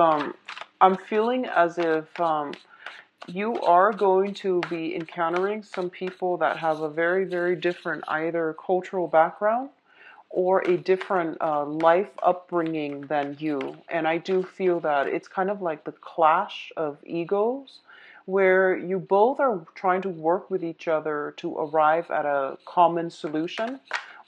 I'm feeling as if you are going to be encountering some people that have a very, very different either cultural background or a different life upbringing than you. And I do feel that it's kind of like the clash of egos where you both are trying to work with each other to arrive at a common solution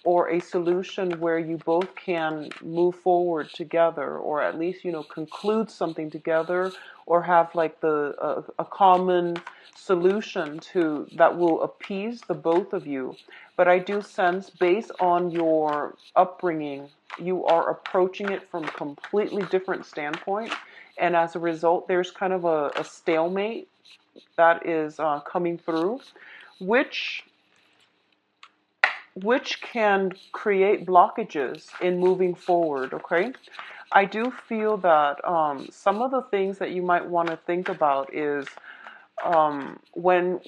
or a solution where you both can move forward together or at least conclude something together or have like a common solution to that will appease the both of you. But I do sense, based on your upbringing, you are approaching it from a completely different standpoint. And as a result, there's kind of a stalemate that is coming through, which can create blockages in moving forward, okay? I do feel that some of the things that you might want to think about is when,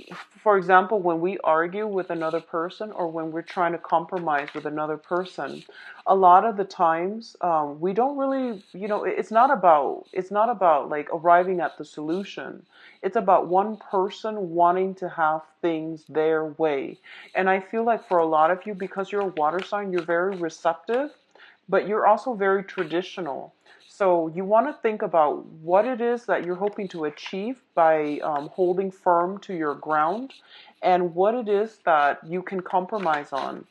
for example, when we argue with another person or when we're trying to compromise with another person, a lot of the times we don't really, it's not about like arriving at the solution. It's about one person wanting to have things their way. And I feel like for a lot of you, because you're a water sign, you're very receptive, but you're also very traditional. So you want to think about what it is that you're hoping to achieve by holding firm to your ground and what it is that you can compromise on.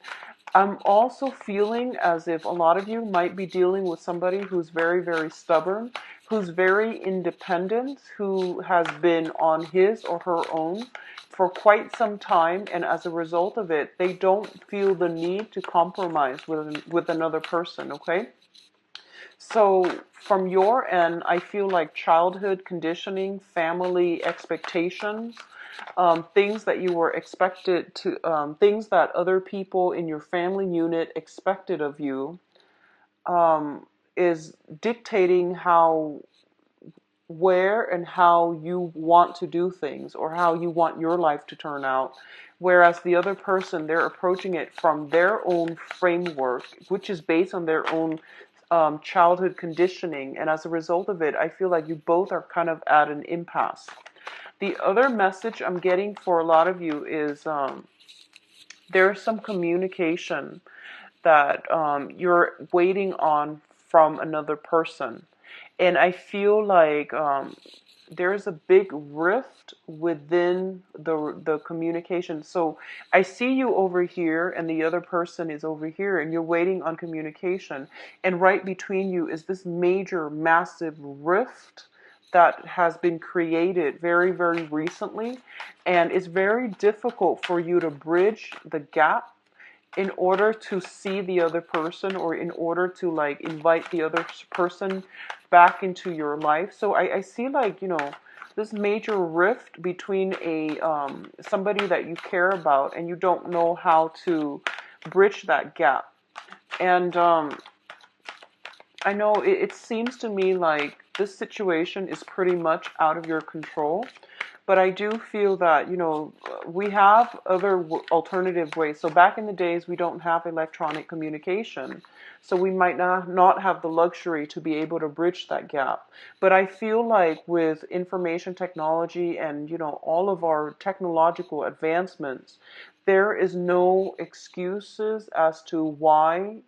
I'm also feeling as if a lot of you might be dealing with somebody who's very, very stubborn, who's very independent, who has been on his or her own for quite some time, and as a result of it, they don't feel the need to compromise with another person, okay? So from your end, I feel like childhood conditioning, family expectations, things that you were expected to, things that other people in your family unit expected of you, is dictating where and how you want to do things or how you want your life to turn out. Whereas the other person, they're approaching it from their own framework, which is based on their own childhood conditioning. And as a result of it, I feel like you both are kind of at an impasse. The other message I'm getting for a lot of you is there's some communication that you're waiting on from another person. And I feel like there's a big rift within the communication. So I see you over here and the other person is over here and you're waiting on communication. And right between you is this major, massive rift that has been created very, very recently. And it's very difficult for you to bridge the gap in order to see the other person or in order to like invite the other person back into your life. So I see like, this major rift between a somebody that you care about and you don't know how to bridge that gap. And I know it seems to me like this situation is pretty much out of your control. But I do feel that, we have other alternative ways. So back in the days, we don't have electronic communication. So we might not have the luxury to be able to bridge that gap. But I feel like with information technology and, all of our technological advancements, there is no excuses as to why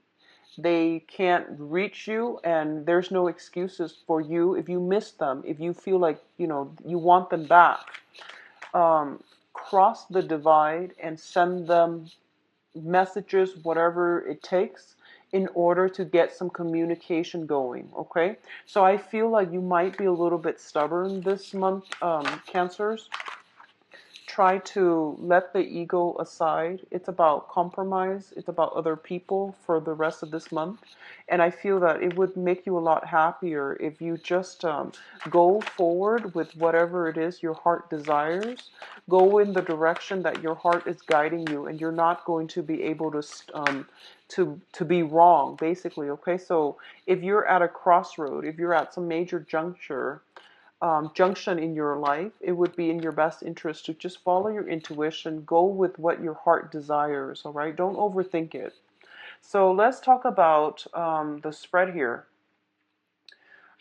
they can't reach you, and there's no excuses for you if you miss them, if you feel like you want them back. Cross the divide and send them messages, whatever it takes, in order to get some communication going, okay? So I feel like you might be a little bit stubborn this month, Cancers. Try to let the ego aside. It's about compromise. It's about other people for the rest of this month. And I feel that it would make you a lot happier if you just go forward with whatever it is your heart desires. Go in the direction that your heart is guiding you, and you're not going to be able to be wrong, basically. Okay, so if you're at a crossroad, if you're at some major junction in your life, it would be in your best interest to just follow your intuition, go with what your heart desires, all right? Don't overthink it. So let's talk about the spread here.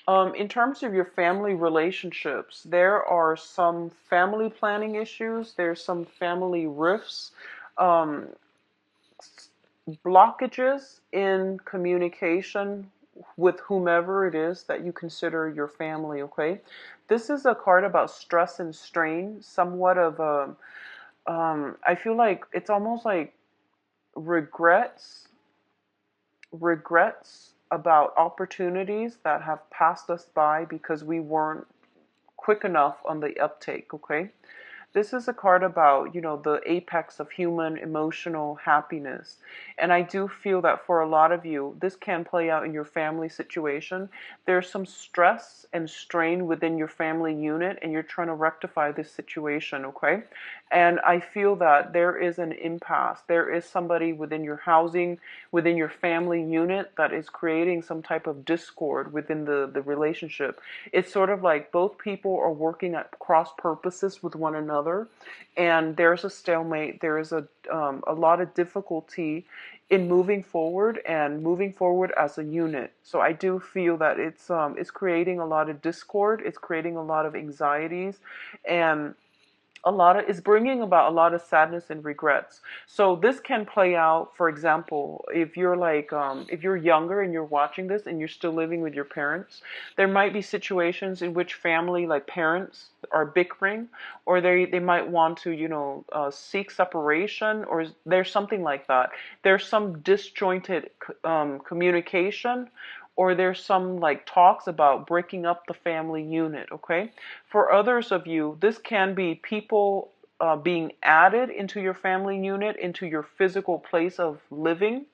In terms of your family relationships, there are some family planning issues. There's some family rifts, um, blockages in communication with whomever it is that you consider your family. Okay, this is a card about stress and strain. Somewhat of a, I feel like it's almost like regrets, regrets about opportunities that have passed us by because we weren't quick enough on the uptake, okay? This is a card about, the apex of human emotional happiness. And I do feel that for a lot of you, this can play out in your family situation. There's some stress and strain within your family unit, and you're trying to rectify this situation, okay? And I feel that there is an impasse. There is somebody within your housing, within your family unit that is creating some type of discord within the relationship. It's sort of like both people are working at cross purposes with one another, and there's a stalemate. There is a lot of difficulty in moving forward and moving forward as a unit. So I do feel that it's creating a lot of discord. It's creating a lot of anxieties, and it's bringing about a lot of sadness and regrets. So this can play out, for example, if you're like if you're younger and you're watching this and you're still living with your parents, there might be situations in which family, like parents, are bickering, or they might want to seek separation, or there's something like that. There's some disjointed communication, or there's some like talks about breaking up the family unit, okay? For others of you, this can be people being added into your family unit, into your physical place of living,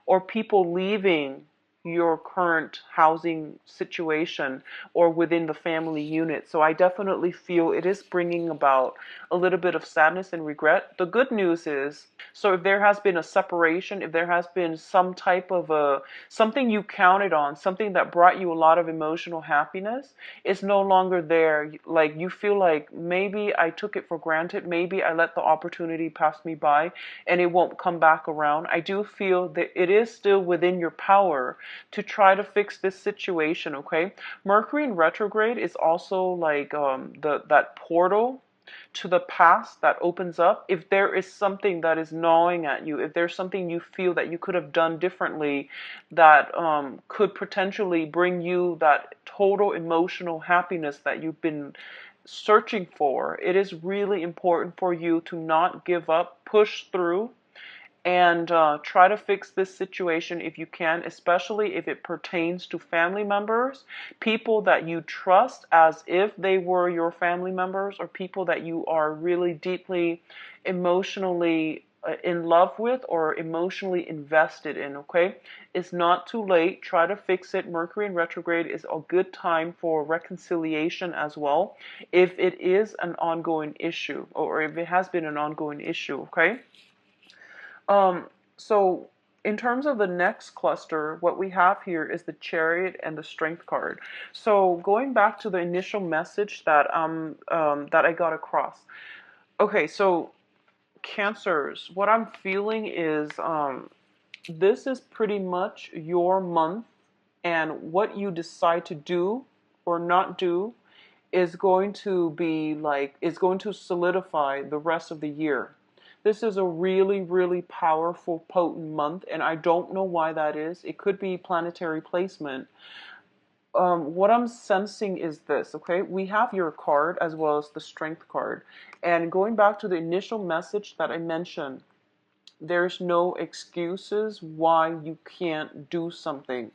or people leaving your current housing situation or within the family unit. So I definitely feel it is bringing about a little bit of sadness and regret. The good news is, so if there has been a separation, if there has been some type of something you counted on, something that brought you a lot of emotional happiness, it's no longer there. Like you feel like maybe I took it for granted, maybe I let the opportunity pass me by and it won't come back around. I do feel that it is still within your power to try to fix this situation, okay? Mercury in retrograde is also like that portal to the past that opens up. If there is something that is gnawing at you, if there's something you feel that you could have done differently that could potentially bring you that total emotional happiness that you've been searching for, it is really important for you to not give up, push through, and try to fix this situation if you can, especially if it pertains to family members, people that you trust as if they were your family members, or people that you are really deeply emotionally in love with or emotionally invested in, okay? It's not too late. Try to fix it. Mercury in retrograde is a good time for reconciliation as well, if it is an ongoing issue, or if it has been an ongoing issue, okay? Um, so in terms of the next cluster, what we have here is the Chariot and the Strength card. So going back to the initial message that I got across. Okay, so Cancers, what I'm feeling is this is pretty much your month, and what you decide to do or not do is going to be like, is going to solidify the rest of the year. This is a really, really powerful, potent month, and I don't know why that is. It could be planetary placement. What I'm sensing is this, okay? We have your card as well as the Strength card. And going back to the initial message that I mentioned, there's no excuses why you can't do something.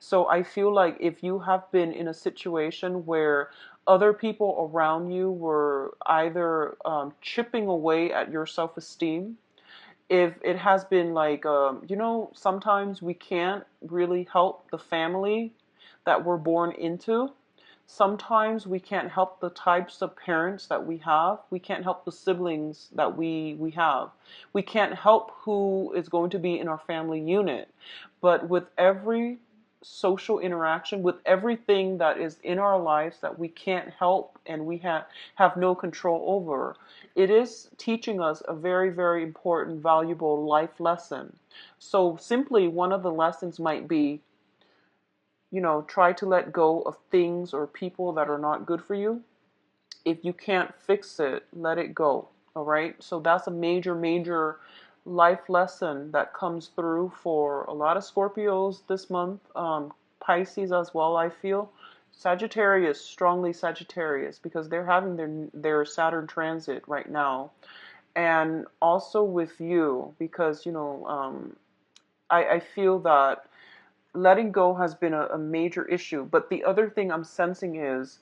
So I feel like if you have been in a situation where other people around you were either chipping away at your self-esteem, if it has been like, sometimes we can't really help the family that we're born into. Sometimes we can't help the types of parents that we have. We can't help the siblings that we have. We can't help who is going to be in our family unit. But with every social interaction, with everything that is in our lives that we can't help and we have no control over, it is teaching us a very, very important, valuable life lesson. So simply one of the lessons might be, try to let go of things or people that are not good for you. If you can't fix it, let it go. All right. So that's a major, major life lesson that comes through for a lot of Scorpios this month. Pisces as well, I feel. Sagittarius, strongly Sagittarius, because they're having their Saturn transit right now. And also with you, because, I feel that letting go has been a major issue. But the other thing I'm sensing is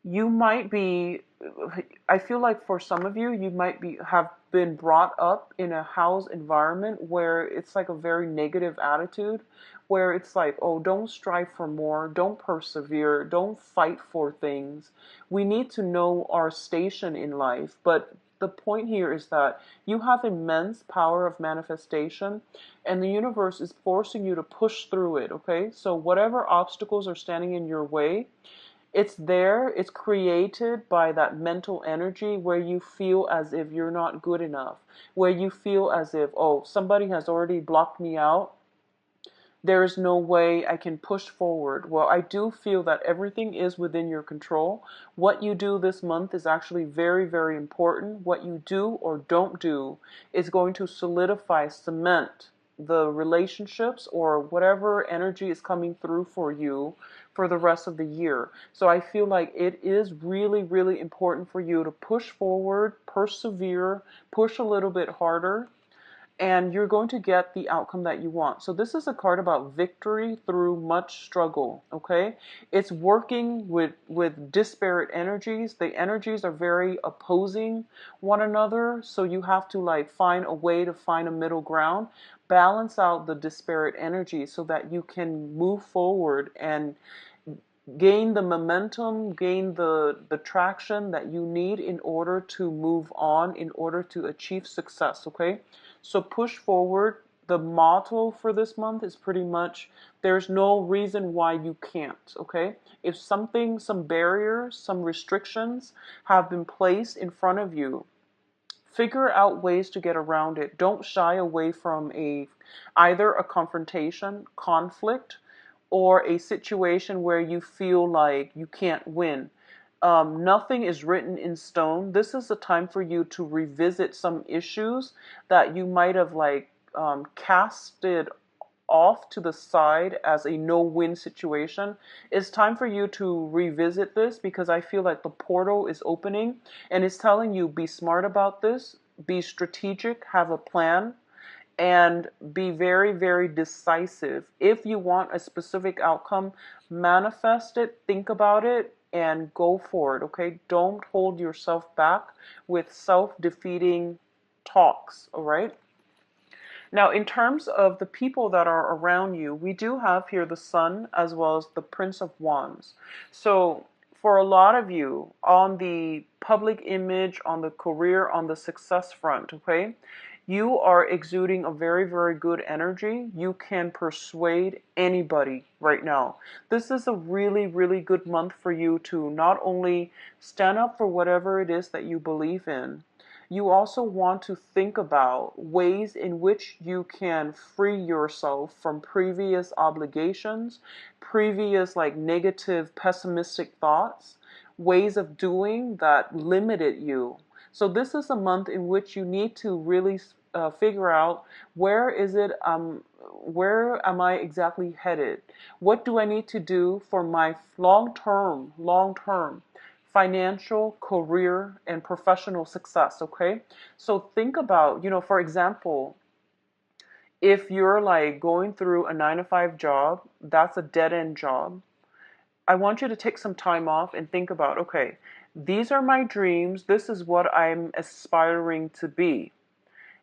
you might be, I feel like for some of you, you might be have been brought up in a house environment where it's like a very negative attitude, where it's like, oh, don't strive for more, don't persevere, don't fight for things. We need to know our station in life. But the point here is that you have immense power of manifestation, and the universe is forcing you to push through it, okay? So whatever obstacles are standing in your way, it's there, it's created by that mental energy where you feel as if you're not good enough, where you feel as if, oh, somebody has already blocked me out. There is no way I can push forward. Well, I do feel that everything is within your control. What you do this month is actually very, very important. What you do or don't do is going to solidify, cement the relationships or whatever energy is coming through for you for the rest of the year. So I feel like it is really, really important for you to push forward, persevere, push a little bit harder, and you're going to get the outcome that you want. So this is a card about victory through much struggle, okay? It's working with disparate energies. The energies are very opposing one another, so you have to like find a way to find a middle ground, balance out the disparate energies so that you can move forward and gain the momentum, gain the traction that you need in order to move on, in order to achieve success, okay? So push forward. The motto for this month is pretty much there's no reason why you can't, okay? If something, some barriers, some restrictions have been placed in front of you, figure out ways to get around it. Don't shy away from either a confrontation, conflict, or a situation where you feel like you can't win. Nothing is written in stone. This is a time for you to revisit some issues that you might have like casted off to the side as a no-win situation. It's time for you to revisit this because I feel like the portal is opening and it's telling you be smart about this, be strategic, have a plan, and be very, very decisive. If you want a specific outcome, manifest it, think about it, and go for it, okay? Don't hold yourself back with self-defeating talks, all right? Now, in terms of the people that are around you, we do have here the Sun as well as the Prince of Wands. So, for a lot of you, on the public image, on the career, on the success front, okay, you are exuding a very, very good energy. You can persuade anybody right now. This is a really, really good month for you to not only stand up for whatever it is that you believe in, you also want to think about ways in which you can free yourself from previous obligations, previous like negative, pessimistic thoughts, ways of doing that limited you. So this is a month in which you need to really figure out where am I exactly headed? What do I need to do for my long-term financial, career, and professional success, okay? So think about, for example, if you're like going through a 9 to 5 job, that's a dead end job. I want you to take some time off and think about, okay, these are my dreams. This is what I'm aspiring to be.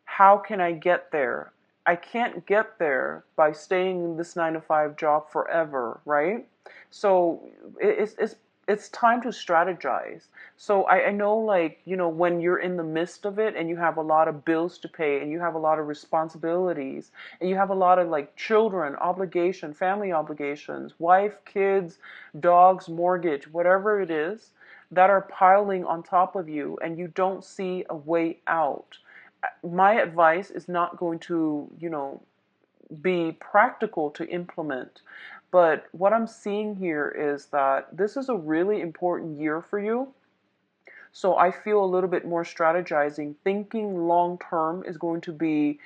How can I get there? I can't get there by staying in this 9 to 5 job forever, right? So it's time to strategize. So I know, like, when you're in the midst of it and you have a lot of bills to pay and you have a lot of responsibilities and you have a lot of like children, obligation, family obligations, wife, kids, dogs, mortgage, whatever it is that are piling on top of you and you don't see a way out. My advice is not going to, be practical to implement. But what I'm seeing here is that this is a really important year for you. So I feel a little bit more strategizing. Thinking long term is going to be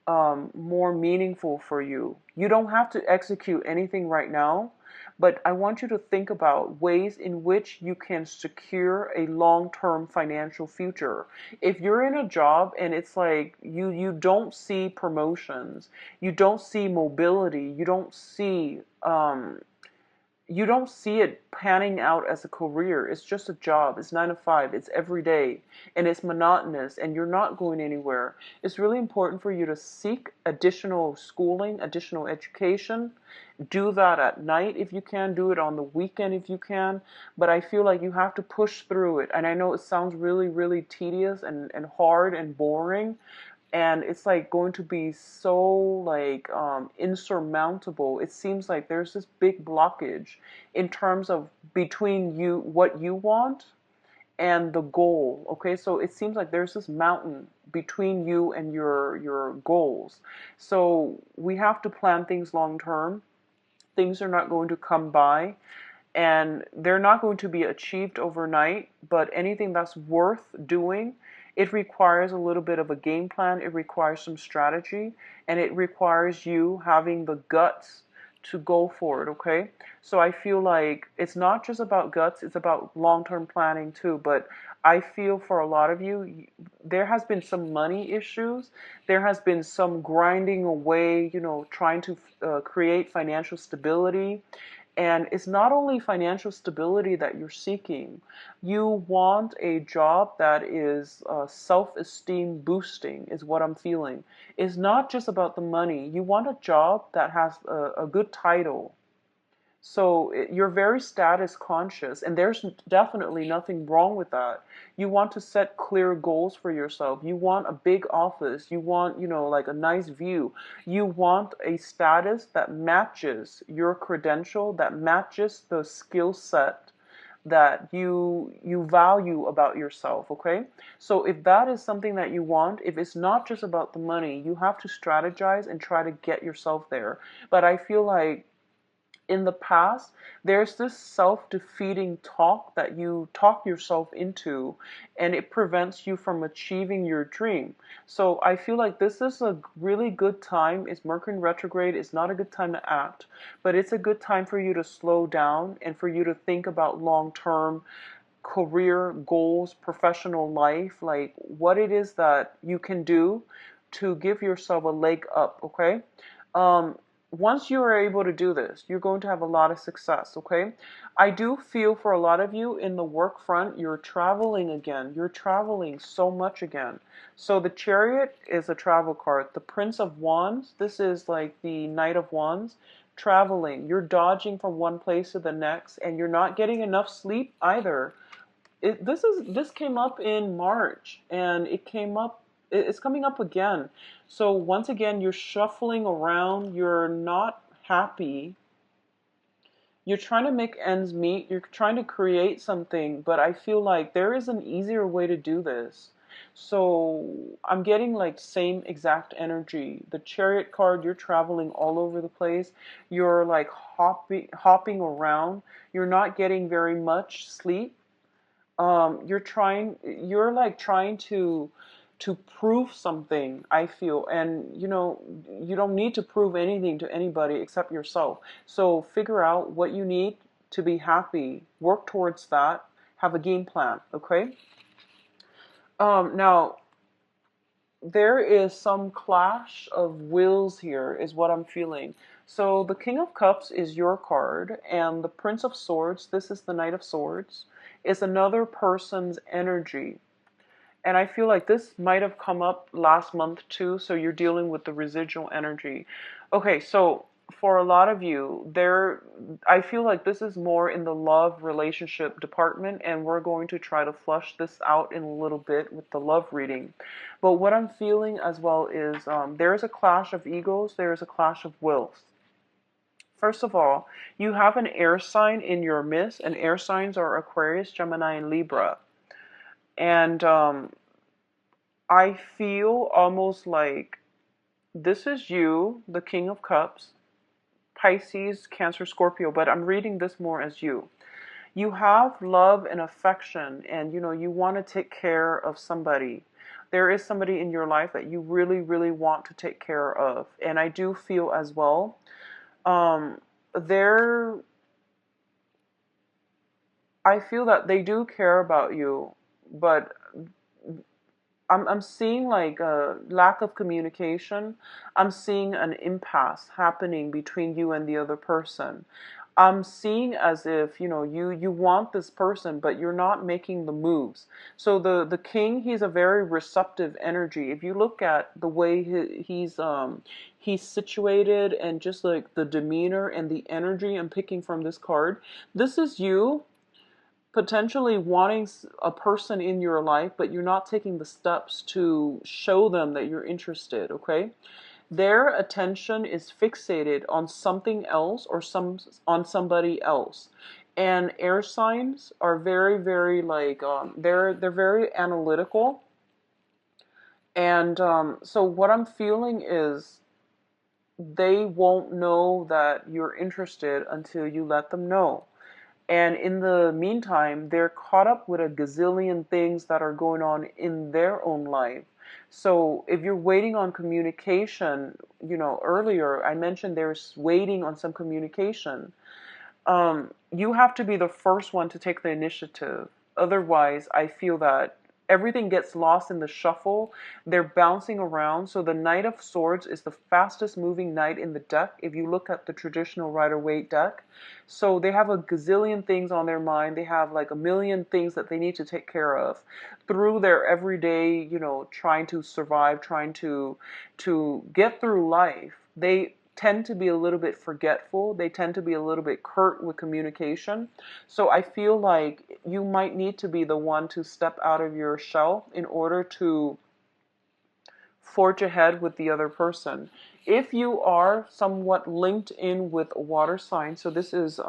more meaningful for you. You don't have to execute anything right now, but I want you to think about ways in which you can secure a long-term financial future. If you're in a job and it's like you don't see promotions, you don't see mobility, you don't see it panning out as a career. It's just a job. It's 9 to 5. It's every day and it's monotonous and you're not going anywhere. It's really important for you to seek additional schooling, additional education. Do that at night if you can. Do it on the weekend if you can. But I feel like you have to push through it. And I know it sounds really, really tedious and hard and boring, and it's like going to be so like insurmountable. It seems like there's this big blockage in terms of between you, what you want, and the goal. Okay, so it seems like there's this mountain between you and your goals. So we have to plan things long term. Things are not going to come by, and they're not going to be achieved overnight, but anything that's worth doing, it requires a little bit of a game plan, it requires some strategy, and it requires you having the guts to go for it, okay? So I feel like it's not just about guts, it's about long-term planning too, but I feel for a lot of you, there has been some money issues, there has been some grinding away, trying to create financial stability. And it's not only financial stability that you're seeking. You want a job that is self-esteem boosting, is what I'm feeling. It's not just about the money. You want a job that has a good title. So you're very status conscious, and there's definitely nothing wrong with that. You want to set clear goals for yourself. You want a big office. You want, like a nice view. You want a status that matches your credential, that matches the skill set that you value about yourself, okay? So if that is something that you want, if it's not just about the money, you have to strategize and try to get yourself there. But I feel like in the past, there's this self-defeating talk that you talk yourself into, and it prevents you from achieving your dream. So I feel like this is a really good time. It's Mercury in retrograde. It's not a good time to act, but it's a good time for you to slow down and for you to think about long-term career goals, professional life, like what it is that you can do to give yourself a leg up, okay? Um, Once you are able to do this, you're going to have a lot of success, okay? I do feel for a lot of you in the work front, you're traveling again. You're traveling so much again. So the Chariot is a travel card. The Prince of Wands, this is like the Knight of Wands. Traveling. You're dodging from one place to the next, and you're not getting enough sleep either. This came up in March, and it's coming up again. So once again, you're shuffling around, you're not happy. You're trying to make ends meet, you're trying to create something, but I feel like there is an easier way to do this. So I'm getting like same exact energy. The Chariot card, you're traveling all over the place. You're like hopping around. You're not getting very much sleep. You're like trying to prove something, I feel, and you don't need to prove anything to anybody except yourself. So figure out what you need to be happy, work towards that, have a game plan, okay? Now there is some clash of wills here is what I'm feeling. So the King of Cups is your card, and the Prince of Swords, this is the Knight of Swords, is another person's energy. And I feel like this might have come up last month too, so you're dealing with the residual energy. Okay, so for a lot of you, I feel like this is more in the love relationship department, and we're going to try to flush this out in a little bit with the love reading. But what I'm feeling as well is there is a clash of egos, there is a clash of wills. First of all, you have an air sign in your midst, and air signs are Aquarius, Gemini, and Libra. And I feel almost like this is you, the King of Cups, Pisces, Cancer, Scorpio, but I'm reading this more as you. You have love and affection, and you want to take care of somebody. There is somebody in your life that you really, really want to take care of. And I do feel as well, there, I feel that they do care about you, but I'm seeing like a lack of communication. I'm seeing an impasse happening between you and the other person. I'm seeing as if, you want this person, but you're not making the moves. So the king, he's a very receptive energy. If you look at the way he's situated, and just like the demeanor and the energy I'm picking from this card, this is you potentially wanting a person in your life, but you're not taking the steps to show them that you're interested, okay? Their attention is fixated on something else, or on somebody else. And air signs are very, very like they're very analytical. And so what I'm feeling is they won't know that you're interested until you let them know. And in the meantime, they're caught up with a gazillion things that are going on in their own life. So if you're waiting on communication, earlier I mentioned there's waiting on some communication. You have to be the first one to take the initiative. Otherwise, I feel that everything gets lost in the shuffle. They're bouncing around. So the Knight of Swords is the fastest moving knight in the deck if you look at the traditional Rider-Waite deck. So they have a gazillion things on their mind. They have like a million things that they need to take care of through their everyday, trying to survive, trying to get through life. They tend to be a little bit forgetful. They tend to be a little bit curt with communication. So I feel like you might need to be the one to step out of your shell in order to forge ahead with the other person. If you are somewhat linked in with a water sign, so this is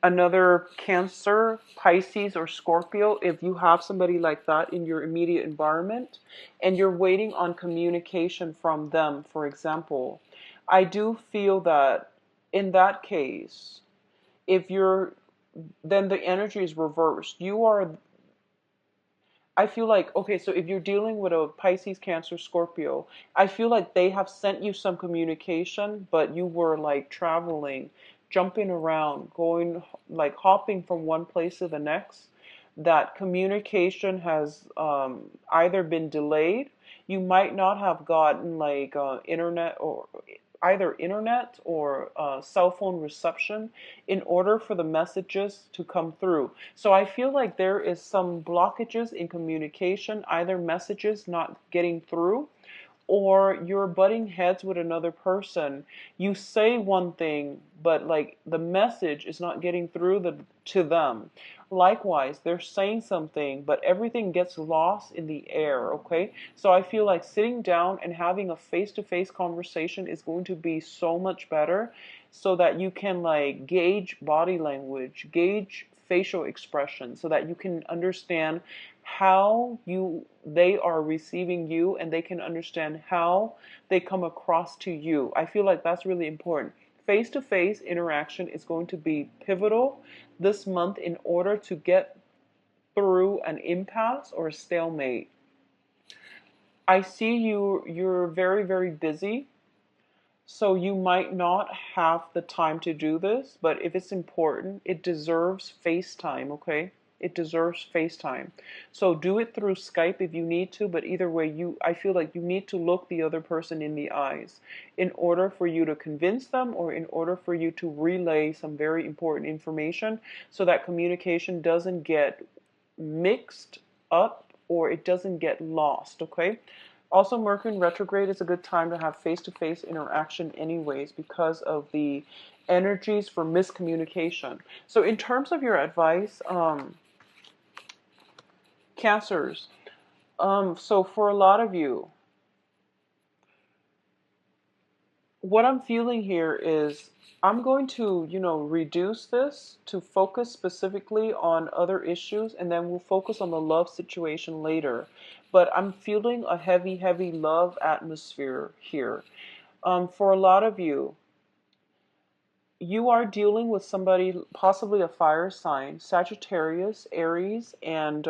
another Cancer, Pisces, or Scorpio, if you have somebody like that in your immediate environment and you're waiting on communication from them, for example, I do feel that in that case, if you're, then the energy is reversed. I feel like, okay, so if you're dealing with a Pisces, Cancer, Scorpio, I feel like they have sent you some communication, but you were like traveling, jumping around, going, like hopping from one place to the next. That communication has either been delayed, you might not have gotten like internet, or either internet or cell phone reception in order for the messages to come through. So I feel like there is some blockages in communication, either messages not getting through, or you're butting heads with another person. You say one thing, but like the message is not getting through to them. Likewise, they're saying something, but everything gets lost in the air, okay? So I feel like sitting down and having a face-to-face conversation is going to be so much better, so that you can like gauge body language, gauge facial expression, so that you can understand how they are receiving you, and they can understand how they come across to you. I feel like that's really important. Face-to-face interaction is going to be pivotal this month in order to get through an impasse or a stalemate. I see you're very, very busy, so you might not have the time to do this, but if it's important, it deserves FaceTime, okay? It deserves FaceTime. So do it through Skype if you need to, but either way, I feel like you need to look the other person in the eyes in order for you to convince them, or in order for you to relay some very important information, so that communication doesn't get mixed up or it doesn't get lost, okay? Also, Mercury in retrograde is a good time to have face-to-face interaction anyways, because of the energies for miscommunication. So in terms of your advice, Cancers, so for a lot of you, what I'm feeling here is I'm going to, reduce this to focus specifically on other issues, and then we'll focus on the love situation later. But I'm feeling a heavy, heavy love atmosphere here. For a lot of you, you are dealing with somebody, possibly a fire sign, Sagittarius, Aries, and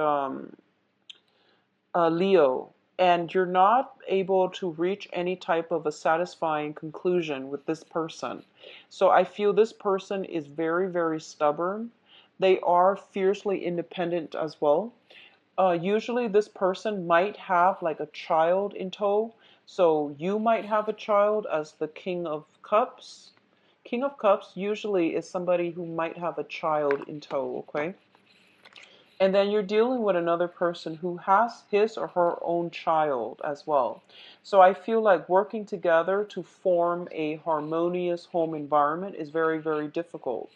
Leo, and you're not able to reach any type of a satisfying conclusion with this person. So I feel this person is very, very stubborn. They are fiercely independent as well. Usually this person might have like a child in tow. So you might have a child as the King of Cups. King of Cups usually is somebody who might have a child in tow, okay? And then you're dealing with another person who has his or her own child as well. So I feel like working together to form a harmonious home environment is very, very difficult.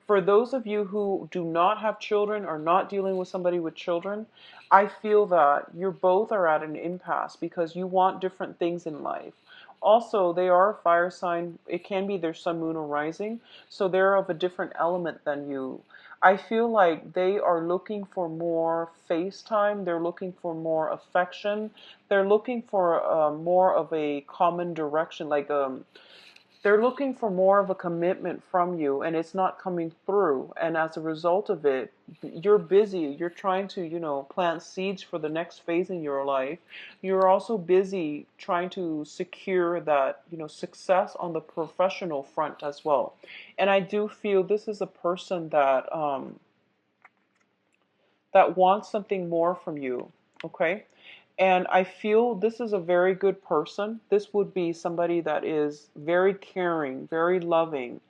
For those of you who do not have children or not dealing with somebody with children, I feel that you both are at an impasse because you want different things in life. Also, they are a fire sign. It can be their sun, moon, or rising. So they're of a different element than you. I feel like they are looking for more face time. They're looking for more affection. They're looking for more of a common direction. They're looking for more of a commitment from you, and it's not coming through. And as a result of it, you're busy. You're trying to, plant seeds for the next phase in your life. You're also busy trying to secure that, success on the professional front as well. And I do feel this is a person that wants something more from you. Okay? And I feel this is a very good person. This would be somebody that is very caring, very loving,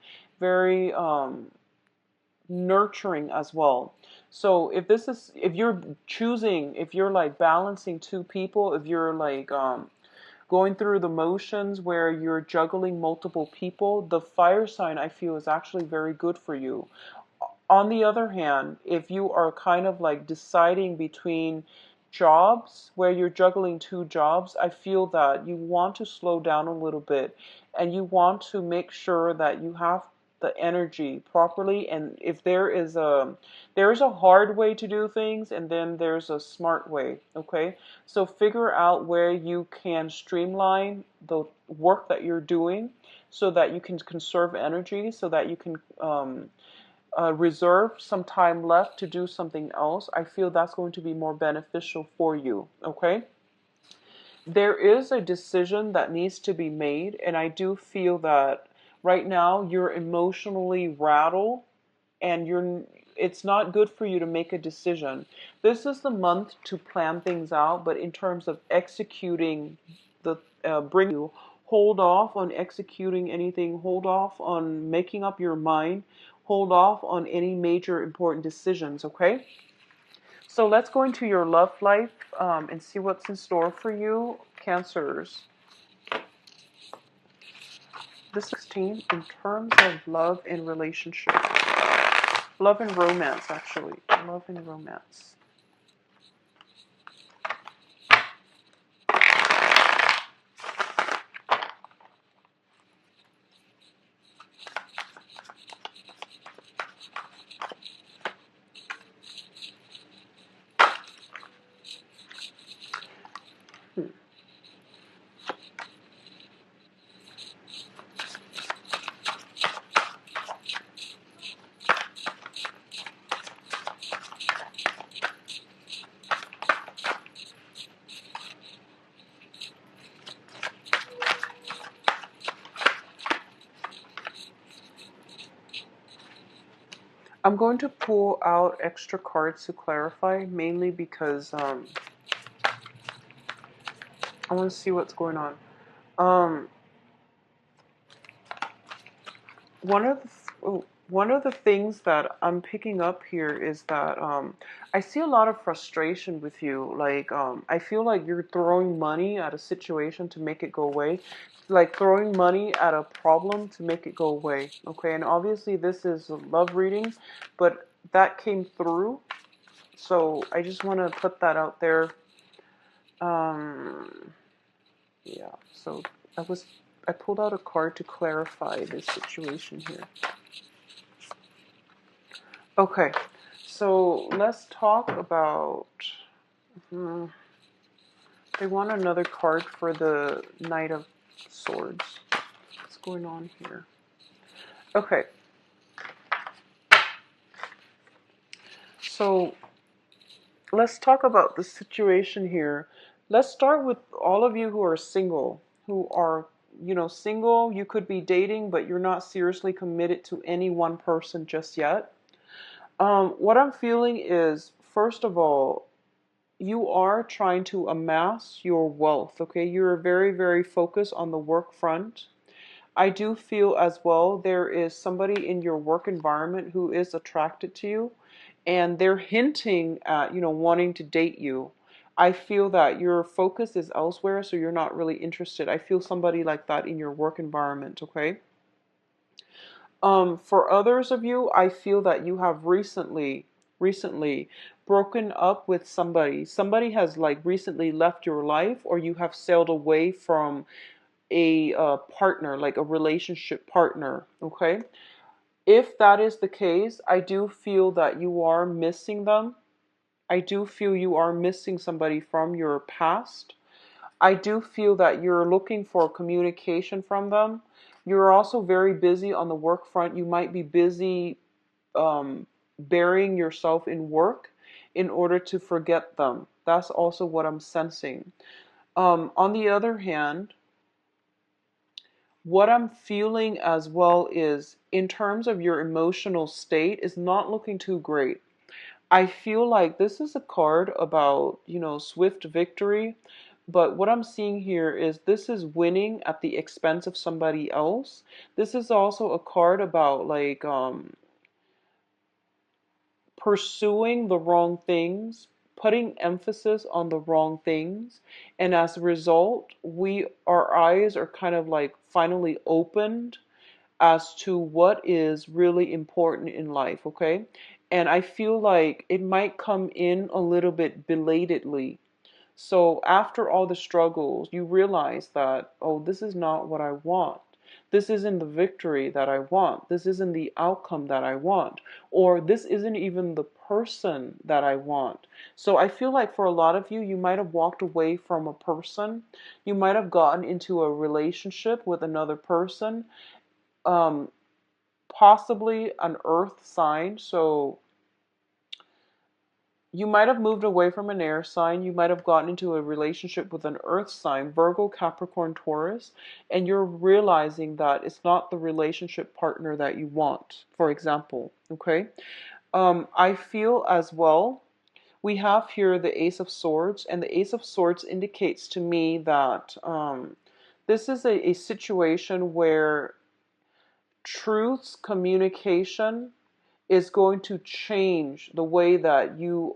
very nurturing as well. So if you're choosing, if you're like balancing two people, if you're like going through the motions where you're juggling multiple people, the fire sign I feel is actually very good for you. On the other hand, if you are kind of like deciding between jobs where you're juggling two jobs, I feel that you want to slow down a little bit and you want to make sure that you have the energy properly. And if there's a hard way to do things and then there's a smart way, okay? So figure out where you can streamline the work that you're doing so that you can conserve energy, so that you can reserve some time left to do something else. I feel that's going to be more beneficial for you, okay? There is a decision that needs to be made, and I do feel that right now you're emotionally rattled and it's not good for you to make a decision. This is the month to plan things out, but in terms of executing the bring you, hold off on executing anything, hold off on making up your mind, hold off on any major important decisions, okay? So let's go into your love life and see what's in store for you, Cancers. This 16 in terms of love and relationship. Love and romance, actually. Love and romance. I'm going to pull out extra cards to clarify, mainly because I want to see what's going on. Um, one of one of the things that I'm picking up here is that I see a lot of frustration with you. Like I feel like you're throwing money at a situation to make it go away, like throwing money at a problem to make it go away. Okay, and obviously this is a love reading, but that came through. So I just want to put that out there. Um, yeah. So I pulled out a card to clarify this situation here. Okay, so let's talk about. They want another card for the Knight of Swords. What's going on here? Okay. So let's talk about the situation here. Let's start with all of you who are single, who are, single. You could be dating, but you're not seriously committed to any one person just yet. What I'm feeling is, first of all, you are trying to amass your wealth, okay? You're very, very focused on the work front. I do feel as well there is somebody in your work environment who is attracted to you, and they're hinting at, wanting to date you. I feel that your focus is elsewhere, so you're not really interested. I feel somebody like that in your work environment, okay? For others of you, I feel that you have recently broken up with somebody. Somebody has like recently left your life, or you have sailed away from a partner, like a relationship partner, okay? If that is the case, I do feel that you are missing them. I do feel you are missing somebody from your past. I do feel that you're looking for communication from them. You're also very busy on the work front. You might be busy burying yourself in work in order to forget them. That's also what I'm sensing. On the other hand, what I'm feeling as well is, in terms of your emotional state, is not looking too great. I feel like this is a card about, swift victory. But what I'm seeing here is this is winning at the expense of somebody else. This is also a card about like pursuing the wrong things, putting emphasis on the wrong things. And as a result, our eyes are kind of like finally opened as to what is really important in life, okay? And I feel like it might come in a little bit belatedly. So after all the struggles, you realize that, oh, this is not what I want. This isn't the victory that I want. This isn't the outcome that I want. Or this isn't even the person that I want. So I feel like for a lot of you, you might have walked away from a person. You might have gotten into a relationship with another person, um, possibly an earth sign. So you might have moved away from an air sign. You might have gotten into a relationship with an earth sign, Virgo, Capricorn, Taurus, and you're realizing that it's not the relationship partner that you want, for example. Okay. I feel as well, we have here the Ace of Swords, and the Ace of Swords indicates to me that this is a situation where truths, communication is going to change the way that you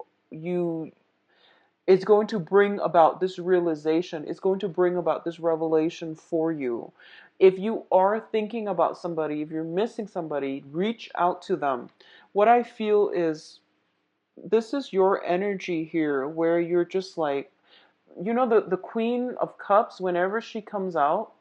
it's going to bring about this realization. It's going to bring about this revelation for you. If you are thinking about somebody, if you're missing somebody, reach out to them. What I feel is this is your energy here where you're just like, the Queen of Cups, whenever she comes out,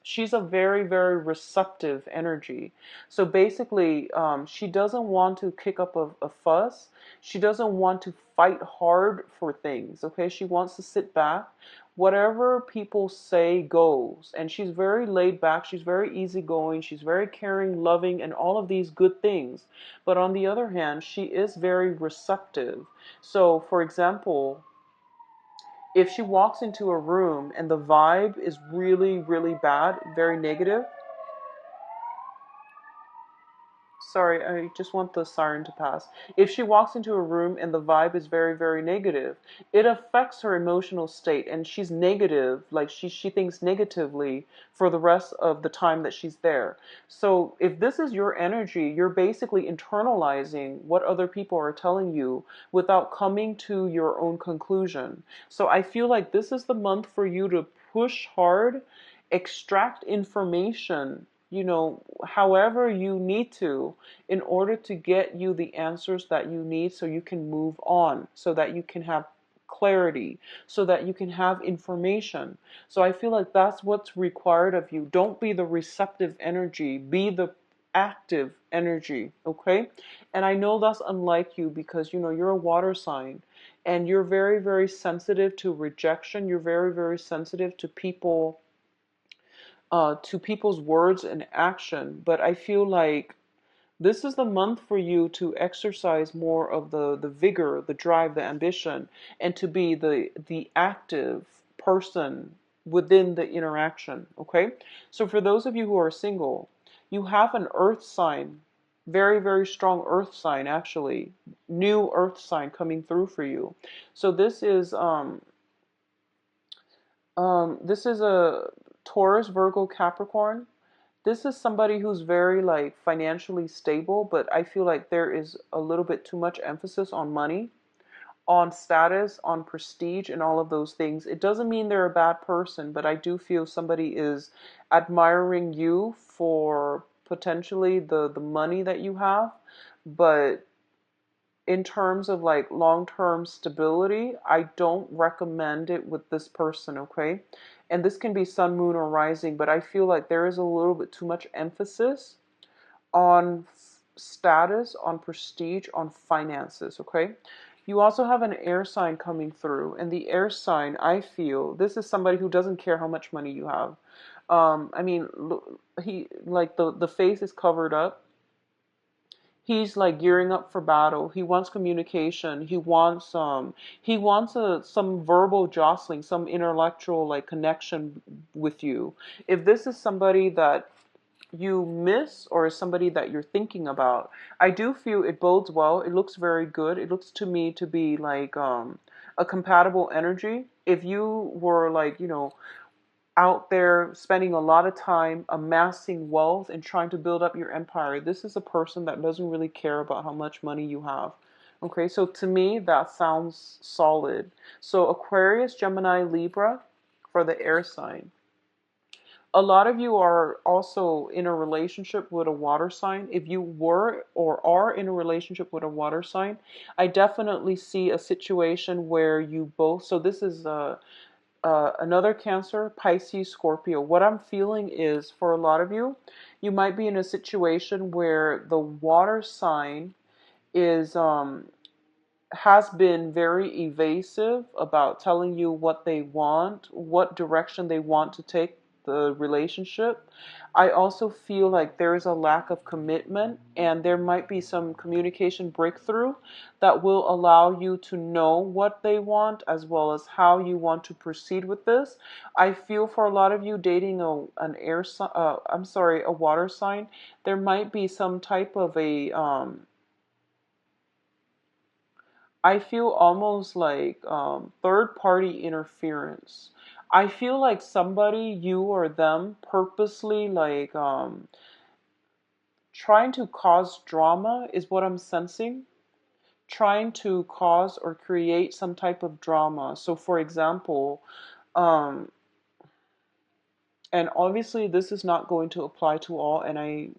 she's a very, very receptive energy. So basically, she doesn't want to kick up a fuss. She doesn't want to fight hard for things. Okay, she wants to sit back. Whatever people say goes. And she's very laid back. She's very easygoing. She's very caring, loving, and all of these good things. But on the other hand, she is very receptive. So, for example, if she walks into a room and the vibe is really, really bad, very negative, sorry, I just want the siren to pass. If she walks into a room and the vibe is very, very negative, it affects her emotional state, and she's negative, like she thinks negatively for the rest of the time that she's there. So if this is your energy, you're basically internalizing what other people are telling you without coming to your own conclusion. So I feel like this is the month for you to push hard, extract information, however you need to, in order to get you the answers that you need so you can move on, so that you can have clarity, so that you can have information. So I feel like that's what's required of you. Don't be the receptive energy, be the active energy, okay? And I know that's unlike you because, you're a water sign and you're very, very sensitive to rejection. You're very, very sensitive to people to people's words and action. But I feel like this is the month for you to exercise more of the vigor, the drive, the ambition, and to be the active person within the interaction. Okay? So for those of you who are single, you have an earth sign, very, very strong earth sign actually, new earth sign coming through for you. So this is a Taurus, Virgo, Capricorn. This is somebody who's very like financially stable, but I feel like there is a little bit too much emphasis on money, on status, on prestige, and all of those things. It doesn't mean they're a bad person, but I do feel somebody is admiring you for potentially the money that you have. But in terms of like long-term stability, I don't recommend it with this person, okay? And this can be sun, moon, or rising, but I feel like there is a little bit too much emphasis on status, on prestige, on finances, okay? You also have an air sign coming through, and the air sign, I feel, this is somebody who doesn't care how much money you have. I mean, he like the face is covered up. He's like gearing up for battle. He wants communication. He wants some verbal jostling, some intellectual like connection with you. If this is somebody that you miss or is somebody that you're thinking about, I do feel it bodes well. It looks very good. It looks to me to be like a compatible energy. If you were like, out there spending a lot of time amassing wealth and trying to build up your empire, this is a person that doesn't really care about how much money you have. Okay, so to me, that sounds solid. So Aquarius, Gemini, Libra for the air sign. A lot of you are also in a relationship with a water sign. If you were or are in a relationship with a water sign, I definitely see a situation where you both, so this is another Cancer, Pisces, Scorpio. What I'm feeling is for a lot of you, you might be in a situation where the water sign is has been very evasive about telling you what they want, what direction they want to take the relationship. I also feel like there is a lack of commitment, and there might be some communication breakthrough that will allow you to know what they want as well as how you want to proceed with this. I feel for a lot of you dating a water sign, there might be some type of I feel almost like third party interference. I feel like somebody, you or them, purposely like trying to cause drama is what I'm sensing. Trying to cause or create some type of drama. So, for example, um, and obviously this is not going to apply to all, and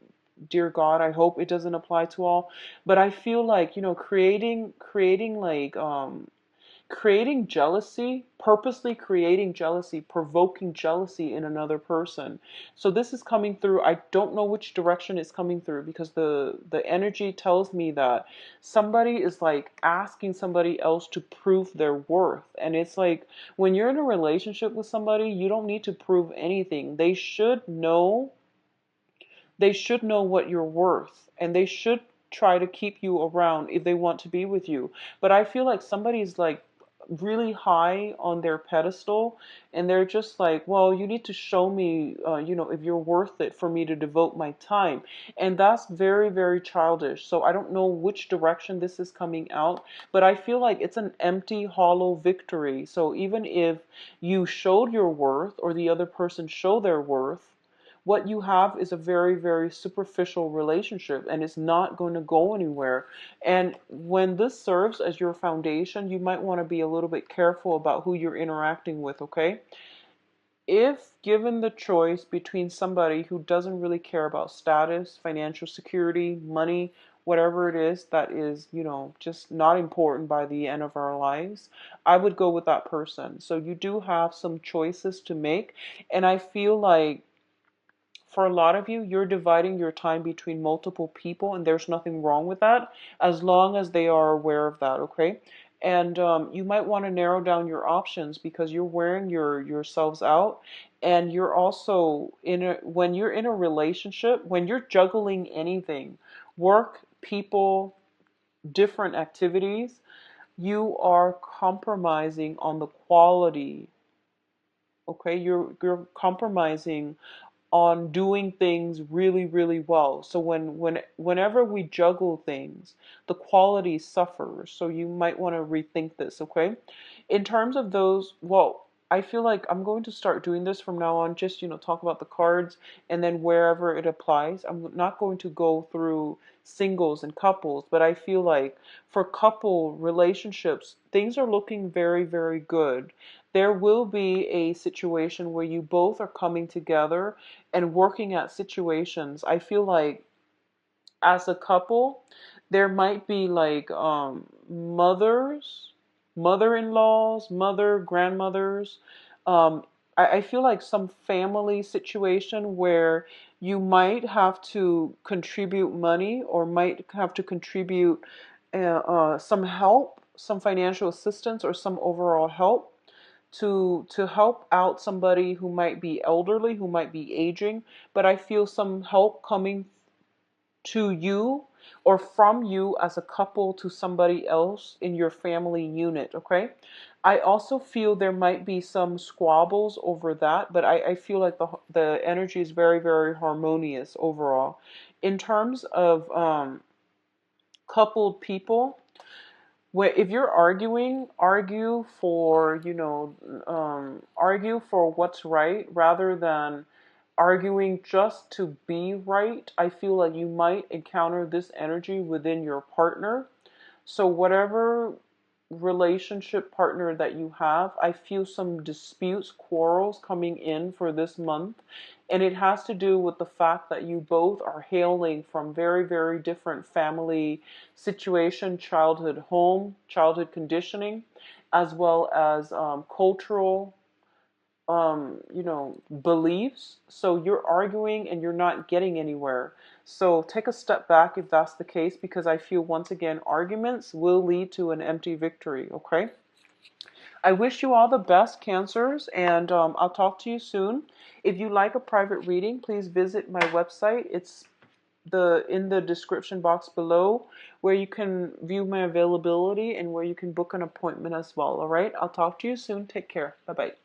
dear God, I hope it doesn't apply to all, but I feel like, creating like creating jealousy, purposely creating jealousy, provoking jealousy in another person. So this is coming through. I don't know which direction it's coming through, because the energy tells me that somebody is like asking somebody else to prove their worth. And it's like when you're in a relationship with somebody, you don't need to prove anything. They should know what you're worth, and they should try to keep you around if they want to be with you. But I feel like somebody's like really high on their pedestal, and they're just like, well, you need to show me, if you're worth it for me to devote my time. And that's very, very childish. So I don't know which direction this is coming out, but I feel like it's an empty, hollow victory. So even if you showed your worth or the other person showed their worth, what you have is a very, very superficial relationship, and it's not going to go anywhere. And when this serves as your foundation, you might want to be a little bit careful about who you're interacting with, okay? If given the choice between somebody who doesn't really care about status, financial security, money, whatever it is that is, just not important by the end of our lives, I would go with that person. So you do have some choices to make, and I feel like for a lot of you, you're dividing your time between multiple people, and there's nothing wrong with that as long as they are aware of that, okay? And you might want to narrow down your options because you're wearing yourselves out, and you're also when you're in a relationship, when you're juggling anything, work, people, different activities, you are compromising on the quality. Okay, you're compromising on doing things really, really well. So whenever we juggle things, the quality suffers. So you might want to rethink this, okay? In terms of those, well, I feel like I'm going to start doing this from now on, just, talk about the cards and then wherever it applies. I'm not going to go through singles and couples, but I feel like for couple relationships, things are looking very, very good. There will be a situation where you both are coming together and working at situations. I feel like as a couple, there might be like mothers, mother-in-laws, grandmothers. Um, I feel like some family situation where you might have to contribute money or might have to contribute some help, some financial assistance, or some overall help to help out somebody who might be elderly, who might be aging, but I feel some help coming to you or from you as a couple to somebody else in your family unit, okay? I also feel there might be some squabbles over that, but I feel like the energy is very, very harmonious overall. In terms of coupled people, where if you're arguing, argue for what's right rather than arguing just to be right. I feel like you might encounter this energy within your partner. So whatever relationship partner that you have, I feel some disputes, quarrels coming in for this month. And it has to do with the fact that you both are hailing from very, very different family situation, childhood home, childhood conditioning, as well as cultural beliefs. So you're arguing and you're not getting anywhere. So take a step back if that's the case, because I feel once again, arguments will lead to an empty victory. Okay. I wish you all the best, Cancers, and I'll talk to you soon. If you like a private reading, please visit my website. It's in the description box below, where you can view my availability and where you can book an appointment as well. All right. I'll talk to you soon. Take care. Bye bye.